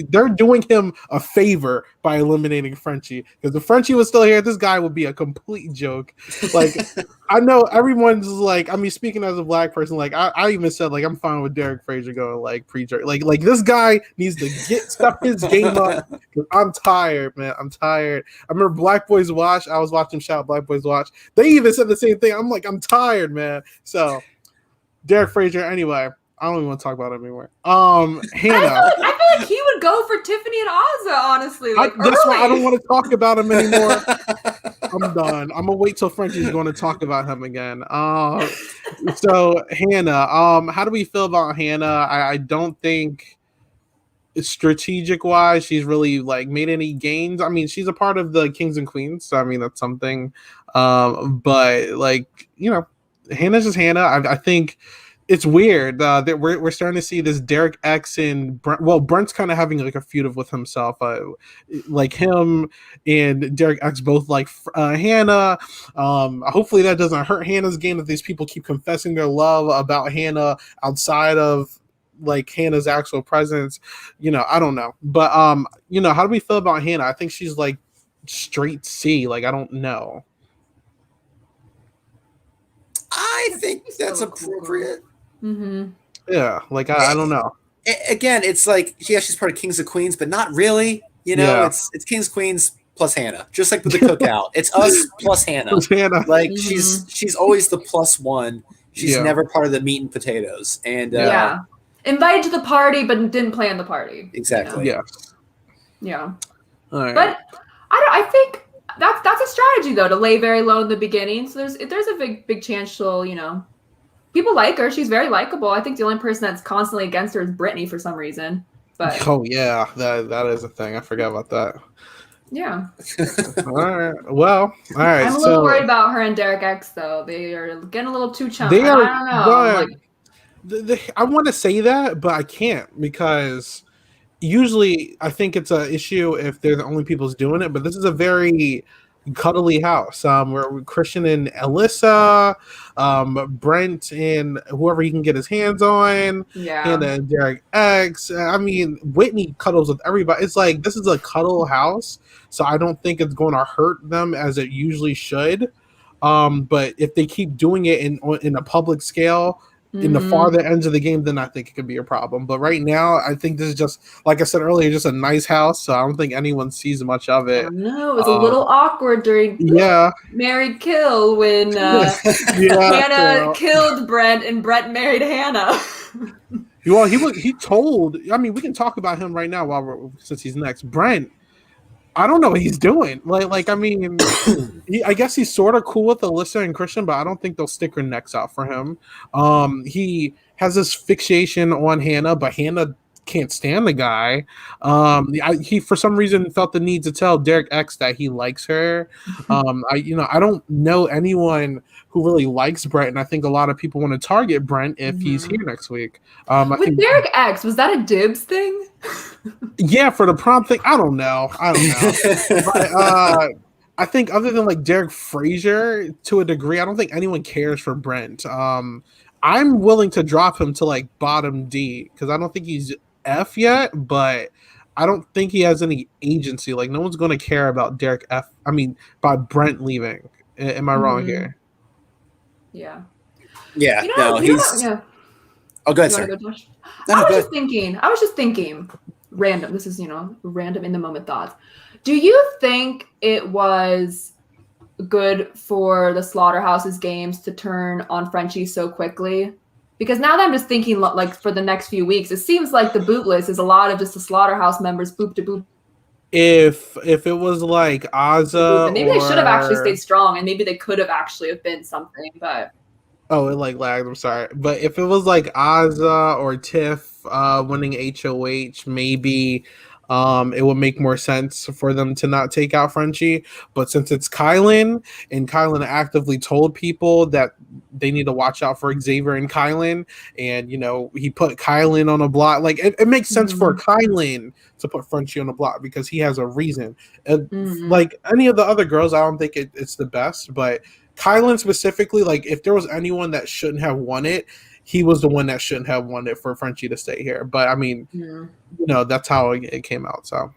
They're doing him a favor by eliminating Frenchie, because if Frenchie was still here, this guy would be a complete joke. Like, I know everyone's like, I mean, speaking as a black person, like I even said like I'm fine with Derek Frazier going like pre-jerk. Like this guy needs to step his game up. I'm tired, man. I'm tired. I remember Black Boys Watch. I was watching shout Black Boys Watch. They even said the same thing. I'm like, I'm tired, man. So Derek Frazier. Anyway, I don't even want to talk about him anymore. Hannah. I feel like he would go for Tiffany and Ozza, honestly. Like, that's why I early. don't want to talk about him anymore. I'm done. I'm gonna wait till Frenchie's going to talk about him again. So Hannah. How do we feel about Hannah? I don't think strategic wise she's really like made any gains. I mean, she's a part of the Kings and Queens, so I mean that's something. But like, Hannah's just Hannah. I think it's weird that we're starting to see this Derek X and Brent. Well, Brent's kind of having like a feud with himself. Like him and Derek X both like Hannah. Hopefully that doesn't hurt Hannah's game, that these people keep confessing their love about Hannah outside of like Hannah's actual presence. I don't know. But how do we feel about Hannah? I think she's like straight C. Like, I don't know. I think that's appropriate. Mm-hmm. Yeah, like I don't know. Again, it's like, yeah, she's part of Kings of Queens, but not really. Yeah. It's Kings Queens plus Hannah, just like with the cookout. It's us plus Hannah. Hannah. Like Mm-hmm. she's always the plus one. She's Yeah. never part of the meat and potatoes. And Yeah. Invited to the party, but didn't plan the party. exactly. Yeah. Yeah. All right. But I think that's a strategy though, to lay very low in the beginning. So there's a big chance she'll, people like her. She's very likable. I think the only person that's constantly against her is Brittany for some reason. But oh yeah, that is a thing. I forgot about that. yeah. All right. Well, all right. I'm a little worried about her and Derek X though. They are getting a little too chummy. They are. I don't know. I want to say that, but I can't, because usually I think it's an issue if they're the only people doing it. But this is a very cuddly house. Where Christian and Alyssa, Brent and whoever he can get his hands on, Yeah. and Derek X. I mean, Whitney cuddles with everybody. It's like, this is a cuddle house, so I don't think it's going to hurt them as it usually should. But if they keep doing it in a public scale, in the farther ends of the game, then I think it could be a problem. But right now, I think this is just, like I said earlier, just a nice house. So I don't think anyone sees much of it. No, it was a little awkward during married kill when Hannah killed Brent and Brent married Hannah. Well, he told. I mean, we can talk about him right now since he's next. Brent, I don't know what he's doing. Like I mean, I guess he's sort of cool with Alyssa and Christian, but I don't think they'll stick their necks out for him. He has this fixation on Hannah, but Hannah can't stand the guy. He for some reason felt the need to tell Derek X that he likes her. I don't know anyone who really likes Brent, and I think a lot of people want to target Brent if he's here next week. With Derek X, was that a dibs thing? Yeah, for the prom thing, I don't know. But, I think other than like Derek Frazier to a degree, I don't think anyone cares for Brent. I'm willing to drop him to like bottom D, because I don't think he's F yet, but I don't think he has any agency. Like, no one's going to care about Derek F. I mean, by Brent leaving. Am I wrong here? Yeah. Yeah. Oh, go ahead, You want sir. to go, Josh? No, I go was ahead. just thinking, random. This is, random in the moment thoughts. Do you think it was good for the Slaughterhouse's games to turn on Frenchie so quickly? Because now that I'm just thinking, like, for the next few weeks, it seems like the boot list is a lot of just the Slaughterhouse members boop to boop. If it was like Ozza And maybe they should have actually or stayed strong, and maybe they could have actually have been something. But oh, it like lagged. I'm sorry, but if it was like Ozza or Tiff winning HOH, maybe it would make more sense for them to not take out Frenchie. But since it's Kylan, and Kylan actively told people that they need to watch out for Xavier and Kylan, and he put Kylan on a block. Like it makes sense for Kylan to put Frenchie on a block because he has a reason. And like any of the other girls, I don't think it's the best, but Kylan specifically, like if there was anyone that shouldn't have won it, he was the one that shouldn't have won it for Frenchie to stay here. But I mean, that's how it came out. So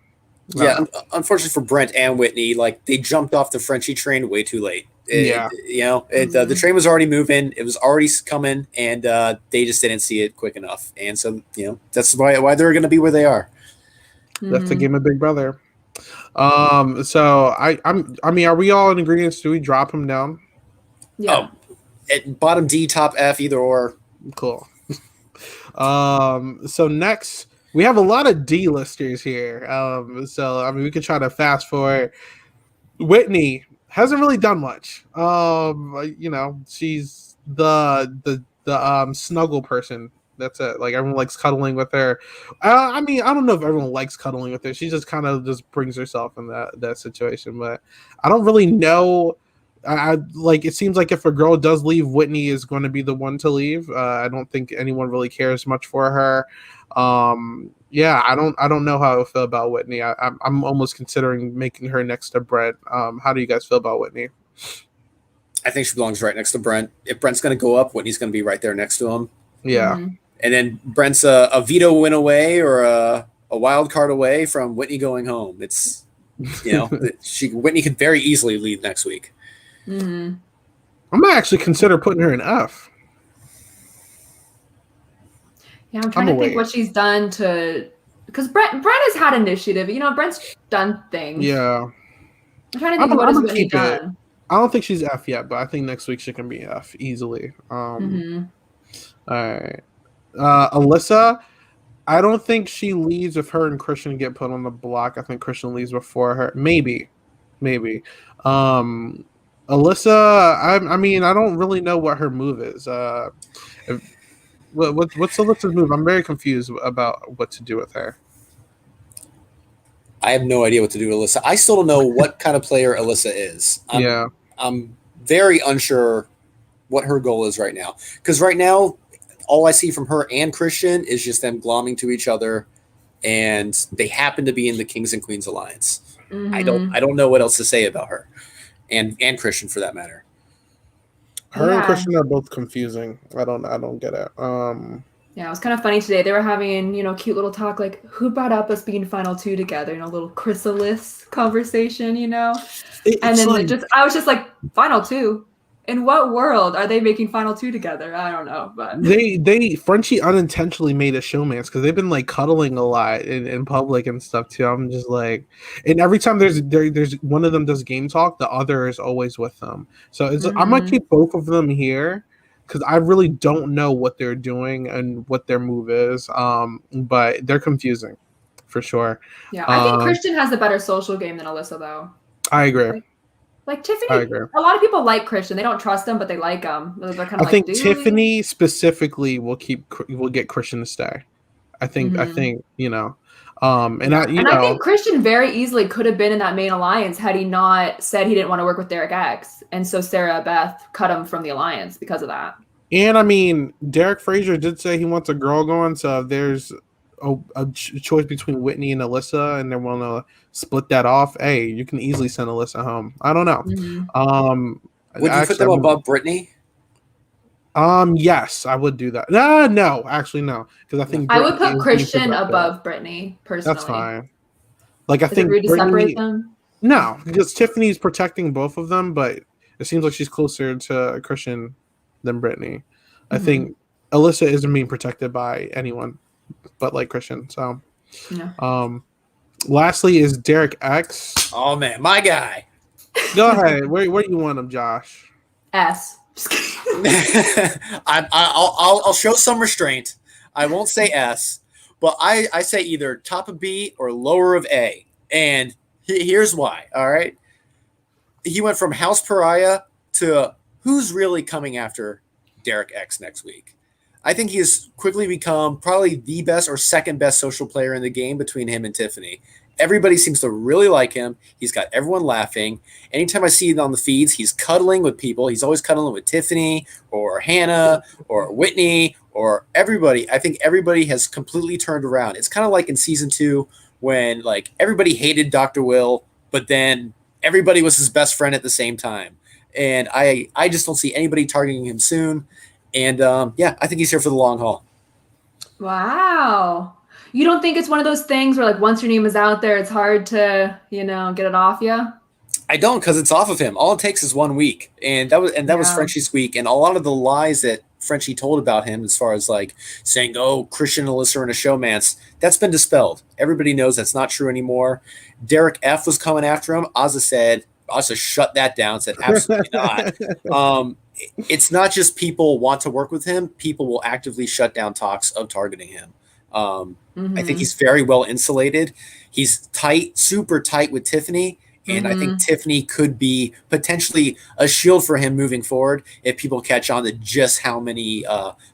yeah, unfortunately for Brent and Whitney, like they jumped off the Frenchie train way too late. The train was already moving, it was already coming, and they just didn't see it quick enough. And so that's why they're going to be where they are. That's the game of Big Brother. So I mean, are we all in agreement? Do we drop him down? Yeah. At bottom D, top F, either or. Cool. So next we have a lot of D-listers here. So I mean, we could try to fast forward. Whitney hasn't really done much. She's the snuggle person. That's it. Like everyone likes cuddling with her. I mean, I don't know if everyone likes cuddling with her. She just kind of just brings herself in that situation. But I don't really know. I like. It seems like if a girl does leave, Whitney is going to be the one to leave. I don't think anyone really cares much for her. Yeah, I don't know how I feel about Whitney. I'm almost considering making her next to Brent. How do you guys feel about Whitney? I think she belongs right next to Brent. If Brent's going to go up, Whitney's going to be right there next to him. Yeah. And then Brent's a veto win away or a wild card away from Whitney going home. It's Whitney could very easily lead next week. I might actually consider putting her in F. Yeah, I'm trying to think what she's done because Brent has had initiative. Brent's done things. Yeah. I'm trying to think what has Whitney done. I don't think she's F yet, but I think next week she can be F easily. All right. Alyssa, I don't think she leaves if her and Christian get put on the block. I think Christian leaves before her. Maybe. Alyssa, I mean, I don't really know what her move is. What's Alyssa's move? I'm very confused about what to do with her. I have no idea what to do with Alyssa. I still don't know what kind of player Alyssa is. I'm very unsure what her goal is right now. Because right now, all I see from her and Christian is just them glomming to each other, and they happen to be in the Kings and Queens Alliance. I don't know what else to say about her, and Christian for that matter. Her and Christian are both confusing. I don't get it. Yeah, it was kind of funny today. They were having, cute little talk, like, who brought up us being final two together, a little chrysalis conversation, and then I was just like, final two? In what world are they making final two together? I don't know, but Frenchie unintentionally made a showmance because they've been like cuddling a lot in public and stuff too. I'm just like, and every time there's one of them does game talk, the other is always with them. So I might keep both of them here because I really don't know what they're doing and what their move is. But they're confusing for sure. Yeah, I think Christian has a better social game than Alyssa, though. I agree. Like Tiffany, a lot of people like Christian. They don't trust him, but they like him. They're kind of I think Tiffany specifically will get Christian to stay. I think I think. I think Christian very easily could have been in that main alliance had he not said he didn't want to work with Derek X, and so Sarah Beth cut him from the alliance because of that. And I mean, Derek Frazier did say he wants a girl going, so if there's a choice between Whitney and Alyssa, and they want to split that off, hey, you can easily send Alyssa home. I don't know. Would you put them above Brittany? Yes, I would do that. No, actually no, because I think I would put Christian above Brittany personally. That's fine. Like I think rude to separate them? No, because Tiffany's protecting both of them, but it seems like she's closer to Christian than Brittany. I think Alyssa isn't being protected by anyone but like Christian. So, Yeah. lastly is Derek X. Oh man, my guy. Go ahead. Where do you want him, Josh? S. Just kidding. I'll show some restraint. I won't say S, but I say either top of B or lower of A. And here's why. All right. He went from house pariah to who's really coming after Derek X next week. I think he has quickly become probably the best or second best social player in the game between him and Tiffany. Everybody seems to really like him. He's got everyone laughing. Anytime I see it on the feeds, he's cuddling with people. He's always cuddling with Tiffany or Hannah or Whitney or everybody. I think everybody has completely turned around. It's kind of like in season 2 when like everybody hated Dr. Will, but then everybody was his best friend at the same time. And I just don't see anybody targeting him soon. And yeah, I think he's here for the long haul. Wow. You don't think it's one of those things where like once your name is out there, it's hard to, get it off you? I don't, because it's off of him. All it takes is 1 week, and that was Frenchie's week. And a lot of the lies that Frenchie told about him, as far as like saying, "Oh, Christian and Alyssa are in a showmance," that's been dispelled. Everybody knows that's not true anymore. Derek F was coming after him. Ozza shut that down. Said absolutely not. It's not just people want to work with him. People will actively shut down talks of targeting him. I think he's very well insulated. He's tight, super tight with Tiffany. And I think Tiffany could be potentially a shield for him moving forward if people catch on to just how many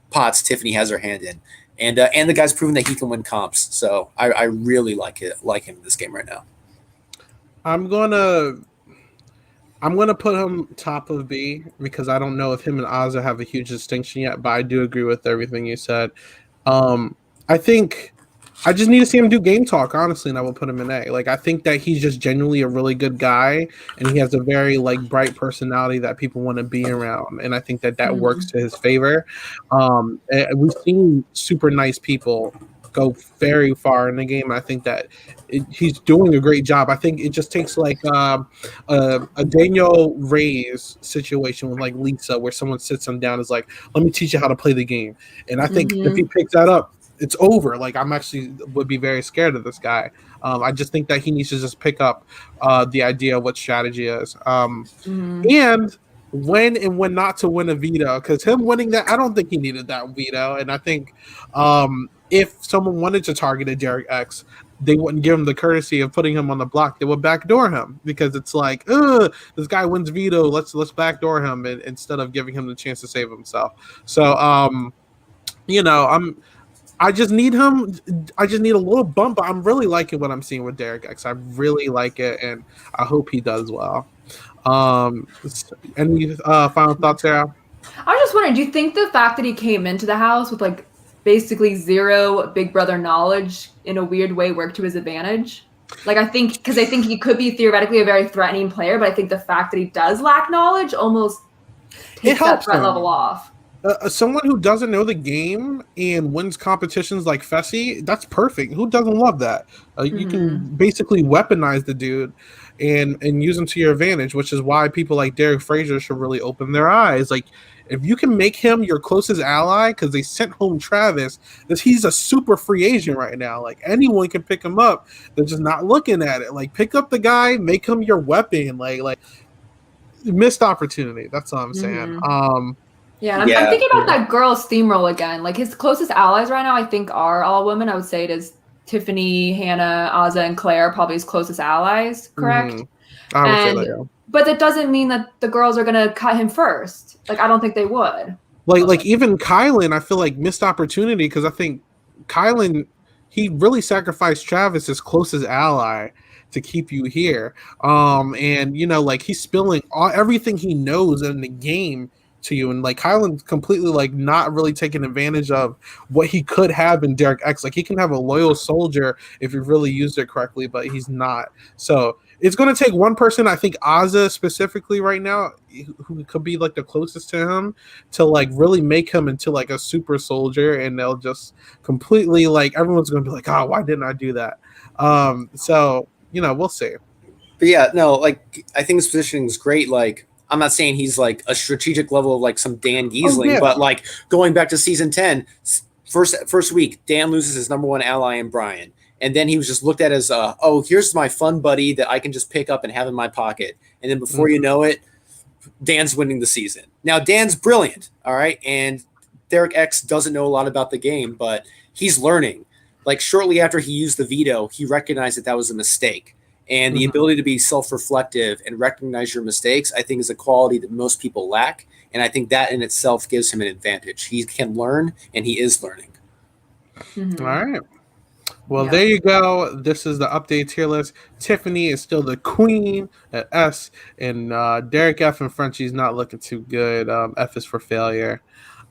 pots Tiffany has her hand in. And the guy's proven that he can win comps. So I really like him in this game right now. I'm gonna put him top of B because I don't know if him and Ozza have a huge distinction yet, but I do agree with everything you said. I think I just need to see him do game talk, honestly, and I will put him in A. Like, I think that he's just genuinely a really good guy, and he has a very, like, bright personality that people want to be around, and I think that works to his favor. We've seen super nice people go very far in the game, and I think that he's doing a great job. I think it just takes, like, a Daniel Reyes situation with, like, Lisa, where someone sits him down and is like, let me teach you how to play the game. And I think if he picks that up, it's over. Like, I'm actually would be very scared of this guy. I just think that he needs to just pick up the idea of what strategy is. And when and when not to win a veto, because him winning that, I don't think he needed that veto. And I think if someone wanted to target a Derek X, they wouldn't give him the courtesy of putting him on the block. They would backdoor him because it's like, this guy wins veto. Let's backdoor him instead of giving him the chance to save himself. So, I just need him. I just need a little bump. But I'm really liking what I'm seeing with Derek X. I really like it, and I hope he does well. Any final thoughts, Sarah? I was just wondering, do you think the fact that he came into the house with like basically zero Big Brother knowledge in a weird way worked to his advantage? Like, I think he could be theoretically a very threatening player, but I think the fact that he does lack knowledge almost takes that threat level off. Someone who doesn't know the game and wins competitions like Fessy, that's perfect. Who doesn't love that? You can basically weaponize the dude and use him to your advantage, which is why people like Derek Frazier should really open their eyes. Like, if you can make him your closest ally, because they sent home Travis, he's a super free agent right now. Like, anyone can pick him up. They're just not looking at it. Like, pick up the guy, make him your weapon. Like missed opportunity. That's all I'm saying. Yeah, I'm thinking about that girl steamroll again. Like, his closest allies right now, I think, are all women. I would say it is Tiffany, Hannah, Ozza, and Claire, probably his closest allies, correct? I would say that, yeah. But that doesn't mean that the girls are going to cut him first. Like, I don't think they would. Like even Kylan, I feel like missed opportunity because I think Kylan, he really sacrificed Travis, his closest ally, to keep you here. And, like, he's spilling everything he knows in the game to you, and like Kylan's completely like not really taking advantage of what he could have in Derek X. Like, he can have a loyal soldier if he really used it correctly, but he's not. So it's going to take one person, I think Ozza specifically right now, who could be like the closest to him, to like really make him into like a super soldier, and they'll just completely like everyone's going to be like, oh, why didn't I do that? So we'll see. But yeah, no, like I think this positioning is great. Like, I'm not saying he's like a strategic level of like some Dan Giesling, yeah. but like going back to season 10, first week, Dan loses his number one ally in Brian. And then he was just looked at as, here's my fun buddy that I can just pick up and have in my pocket. And then before you know it, Dan's winning the season. Now, Dan's brilliant, all right? And Derek X doesn't know a lot about the game, but he's learning. Like, shortly after he used the veto, he recognized that was a mistake. And the ability to be self-reflective and recognize your mistakes, I think, is a quality that most people lack. And I think that in itself gives him an advantage. He can learn, and he is learning. All right. Well, there you go. This is the update tier list. Tiffany is still the queen at S, and Derek F and Frenchie's not looking too good. F is for failure.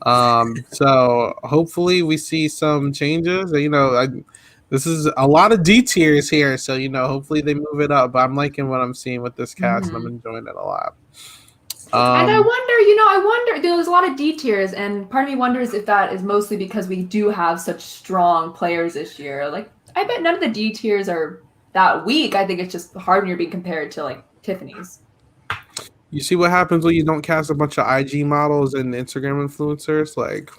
So hopefully we see some changes. This is a lot of D tiers here, so hopefully they move it up. But I'm liking what I'm seeing with this cast, and I'm enjoying it a lot. And I wonder, there's a lot of D tiers, and part of me wonders if that is mostly because we do have such strong players this year. Like, I bet none of the D tiers are that weak. I think it's just hard when you're being compared to like Tiffany's. You see what happens when you don't cast a bunch of IG models and Instagram influencers? Like,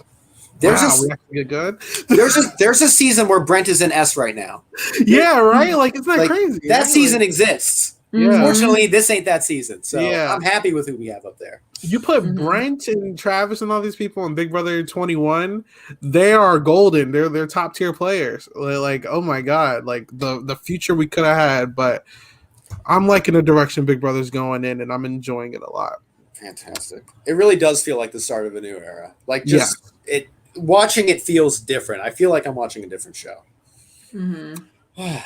we actually get good. There's a season where Brent is in S right now. Yeah, right? Like, it's not crazy. That season exists. Yeah. Unfortunately, this ain't that season. So yeah. I'm happy with who we have up there. You put Brent and Travis and all these people in Big Brother 21, they are golden. They're top tier players. Like, oh my God, like the future we could have had, but I'm liking the direction Big Brother's going in, and I'm enjoying it a lot. Fantastic. It really does feel like the start of a new era. Like, watching it feels different. I feel like I'm watching a different show.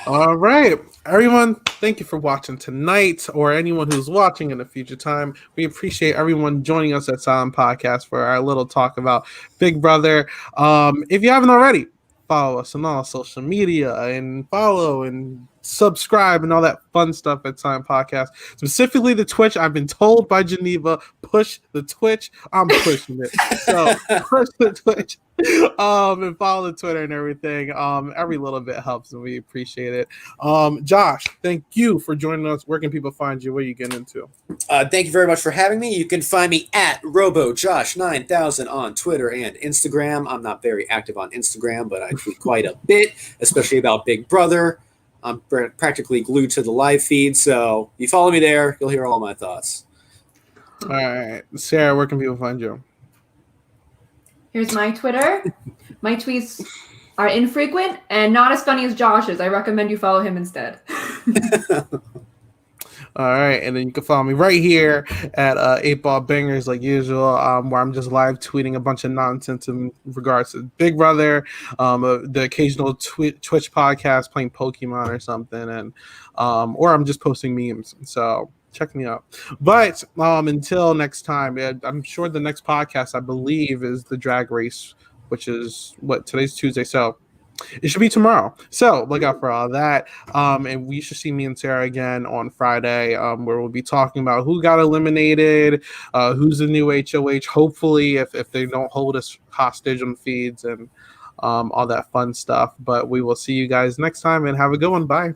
All right, everyone, thank you for watching tonight, or anyone who's watching in a future time. We appreciate everyone joining us at Silent Podcast for our little talk about Big Brother. If you haven't already, follow us on all social media and follow and subscribe and all that fun stuff at Silent Podcast. Specifically the Twitch. I've been told by Geneva, push the Twitch. I'm pushing it. So push the Twitch. And follow the Twitter and everything. Every little bit helps, and we appreciate it. Josh, thank you for joining us. Where can people find you? What are you getting into? Thank you very much for having me. You can find me at RoboJosh9000 on Twitter and Instagram. I'm not very active on Instagram, but I tweet quite a bit, especially about Big Brother. I'm practically glued to the live feed, so if you follow me there, you'll hear all my thoughts. All right, Sarah, where can people find you? Here's my Twitter. My tweets are infrequent and not as funny as Josh's. I recommend you follow him instead. All right, and then you can follow me right here at 8Ball Bangers, like usual, where I'm just live tweeting a bunch of nonsense in regards to Big Brother, the occasional Twitch podcast playing Pokemon or something, and or I'm just posting memes. So check me out. But until next time, I'm sure the next podcast, I believe, is the Drag Race, which is today's Tuesday, so it should be tomorrow. So look out for all that. And we should see me and Sarah again on Friday, where we'll be talking about who got eliminated, who's the new HOH, hopefully, if they don't hold us hostage on feeds and all that fun stuff. But we will see you guys next time, and have a good one. Bye.